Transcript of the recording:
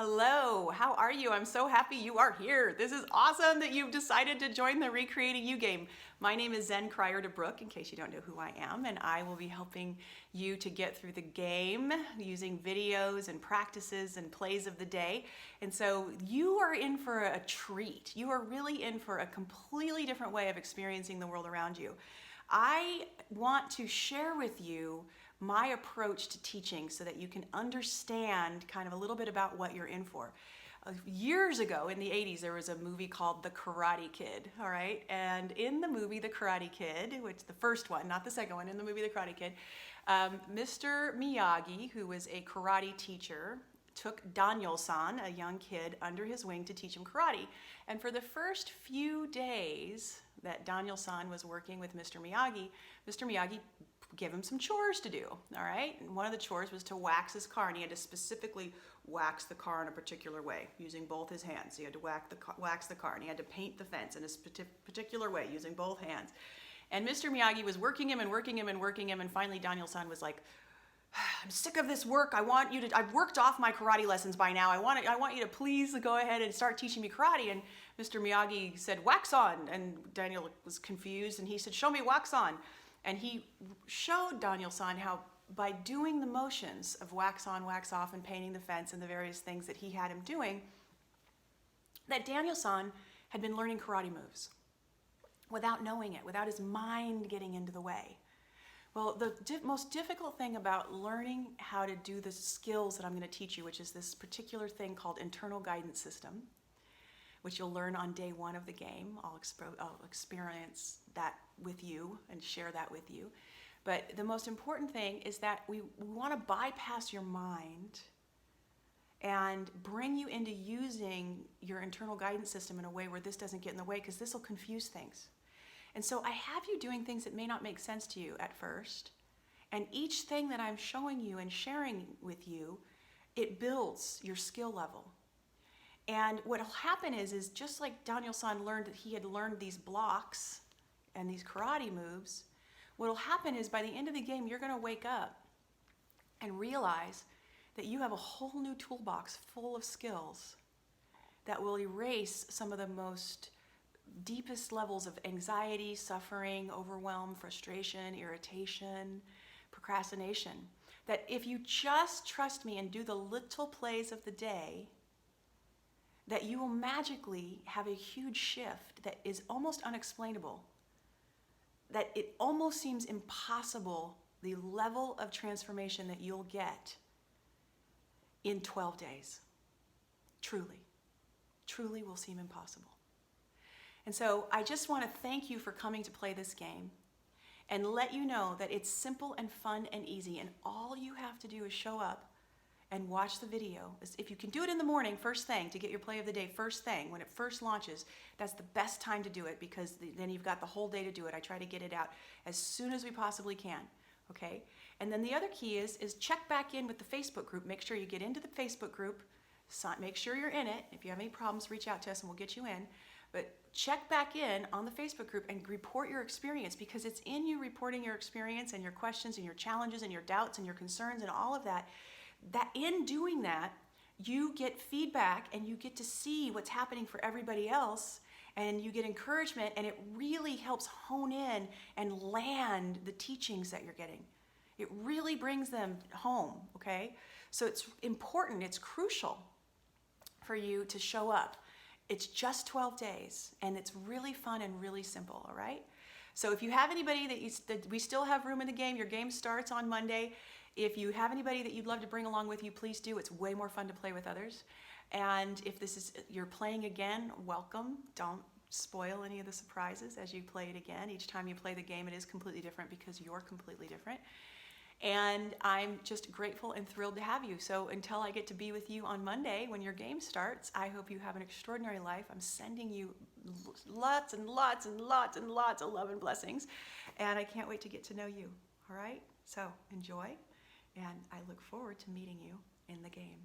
Hello, how are you? I'm so happy you are here. This is awesome that you've decided to join the Recreating You game. My name is Zen DeBrucke, in case you don't know who I am, and I will be helping you to get through the game using videos and practices and plays of the day. And so you are in for a treat. You are really in for a completely different way of experiencing the world around you. I want to share with you my approach to teaching so that you can understand kind of a little bit about what you're in for. Years ago in the 80s, there was a movie called The Karate Kid, all right? And in the movie The Karate Kid, which the first one, not the second one, in the movie The Karate Kid, Mr. Miyagi, who was a karate teacher, took Daniel-san, a young kid, under his wing to teach him karate. And for the first few days that Daniel-san was working with Mr. Miyagi gave him some chores to do, all right? And one of the chores was to wax his car, and he had to specifically wax the car in a particular way, using both his hands. He had to wax the car, and he had to paint the fence in a particular way, using both hands. And Mr. Miyagi was working him, and finally Daniel-san was like, I'm sick of this work. I've worked off my karate lessons by now. I want you to please go ahead and start teaching me karate. And Mr. Miyagi said, wax on. And Daniel was confused, and he said, show me wax on. And he showed Daniel-san how by doing the motions of wax on, wax off, and painting the fence and the various things that he had him doing, that Daniel-san had been learning karate moves without knowing it, without his mind getting into the way. Well, the most difficult thing about learning how to do the skills that I'm going to teach you, which is this particular thing called internal guidance system, which you'll learn on day one of the game. I'll experience that with you and share that with you. But the most important thing is that we want to bypass your mind and bring you into using your internal guidance system in a way where this doesn't get in the way, because this will confuse things. And so I have you doing things that may not make sense to you at first. And each thing that I'm showing you and sharing with you, it builds your skill level. And what will happen is just like Daniel-san learned that he had learned these blocks and these karate moves, what will happen is by the end of the game, you're going to wake up and realize that you have a whole new toolbox full of skills that will erase some of the most deepest levels of anxiety, suffering, overwhelm, frustration, irritation, procrastination. That if you just trust me and do the little plays of the day, that you will magically have a huge shift that is almost unexplainable, that it almost seems impossible, the level of transformation that you'll get in 12 days. Truly will seem impossible. And so I just want to thank you for coming to play this game and let you know that it's simple and fun and easy, and all you have to do is show up and watch the video. If you can do it in the morning, first thing, to get your play of the day first thing, when it first launches, that's the best time to do it, because then you've got the whole day to do it. I try to get it out as soon as we possibly can, okay? And then the other key is check back in with the Facebook group. Make sure you get into the Facebook group. Make sure you're in it. If you have any problems, reach out to us and we'll get you in. But check back in on the Facebook group and report your experience, because it's in you reporting your experience and your questions and your challenges and your doubts and your concerns and all of that, that in doing that, you get feedback and you get to see what's happening for everybody else, and you get encouragement, and it really helps hone in and land the teachings that you're getting. It really brings them home, okay? So it's important, it's crucial for you to show up. It's just 12 days, and it's really fun and really simple, all right? So if you have anybody that we still have room in the game, your game starts on Monday. If you have anybody that you'd love to bring along with you, please do. It's way more fun to play with others. And if you're playing again, welcome. Don't spoil any of the surprises as you play it again. Each time you play the game, it is completely different because you're completely different. And I'm just grateful and thrilled to have you. So until I get to be with you on Monday when your game starts, I hope you have an extraordinary life. I'm sending you lots and lots and lots and lots of love and blessings. And I can't wait to get to know you. All right? So enjoy. And I look forward to meeting you in the game.